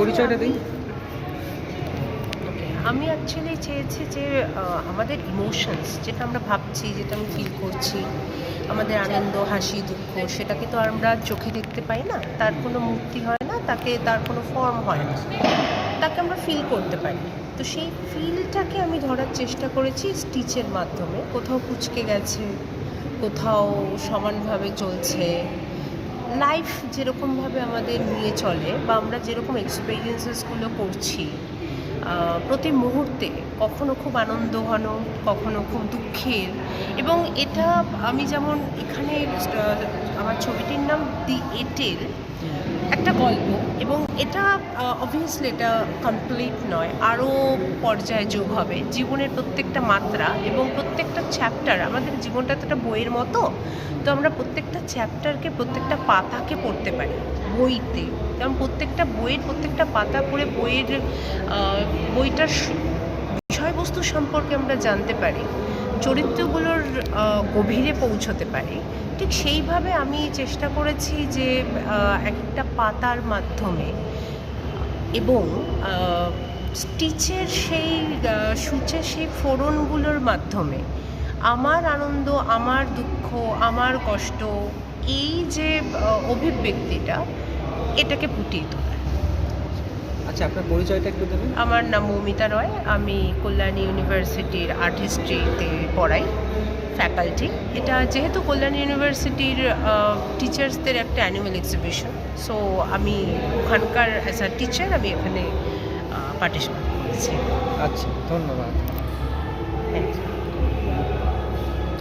পরিচয়টা দিই। আমি অ্যাকচুয়ালি চেয়েছি যে আমাদের ইমোশনস, যেটা আমরা ভাবছি, যেটা আমি ফিল করছি, আমাদের আনন্দ, হাসি, দুঃখ, সেটাকে তো আর আমরা চোখে দেখতে পাই না, তার কোনো মূর্তি হয় না, তার কোনো ফর্ম হয় না, তাকে আমরা ফিল করতে পারি। তো সেই ফিলটাকে আমি ধরার চেষ্টা করেছি স্টিচের মাধ্যমে। কোথাও কুঁচকে গেছে, কোথাও সমানভাবে চলছে। লাইফ যেরকমভাবে আমাদের নিয়ে চলে বা আমরা যেরকম এক্সপিরিয়েন্সেসগুলো করছি প্রতি মুহূর্তে, কখনো খুব আনন্দঘন, কখনো খুব দুঃখের। এবং এটা আমি যেমন এখানে আমার ছবিটির নাম দি এটেল, একটা গল্প, এবং এটা অবভিয়াসলি এটা কমপ্লিট নয়, আরও পর্যায়ে যোগ হবে জীবনের প্রত্যেকটা মাত্রা এবং প্রত্যেকটা চ্যাপ্টার। আমাদের জীবনটা তো একটা বইয়ের মতো, তো আমরা প্রত্যেকটা চ্যাপ্টারকে, প্রত্যেকটা পাতাকে পড়তে পারি বইতে, কারণ প্রত্যেকটা বইয়ের প্রত্যেকটা পাতা পড়ে বইটার বিষয়বস্তু সম্পর্কে আমরা জানতে পারি, চরিত্রগুলোর গভীরে পৌঁছতে পারি। ঠিক সেইভাবে আমি চেষ্টা করেছি যে এক একটা পাতার মাধ্যমে এবং স্টিচের সেই সূচের সেই ফোড়নগুলোর মাধ্যমে আমার আনন্দ, আমার দুঃখ, আমার কষ্ট, এই যে অভিব্যক্তিটা, এটাকে ফুটিয়ে তোলা। আচ্ছা, আপনার পরিচয়টা একটু দেবেন। আমার নাম মৌমিতা রয়, আমি কল্যাণী ইউনিভার্সিটির আর্ট হিস্ট্রিতে পড়াই, ফ্যাকাল্টি। এটা যেহেতু কল্যাণী ইউনিভার্সিটির টিচার্সদের একটা অ্যানুয়াল এক্সিবিশন, সো আমি ওখানকার অ্যাজ আ টিচার আমি এখানে পার্টিসিপেট করেছি। আচ্ছা, ধন্যবাদ। Thank you.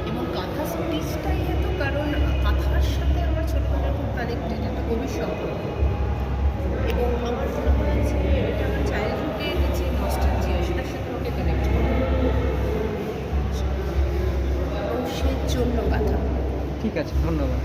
এবং কাঁথা স্টিচটাই যেহেতু, কারণ কাঁথার সাথে আমার ছোটবেলা খুব কানেক্টেড, একটা গভীর সম্পর্ক। এবং আমার মনে হয়েছে এটা আমার চাইল্ডহুডের যে নস্টালজিয়া, সেটার সাথে আমাকে কানেক্ট করে, এবং সেজন্য কাঁথা। ঠিক আছে, ধন্যবাদ।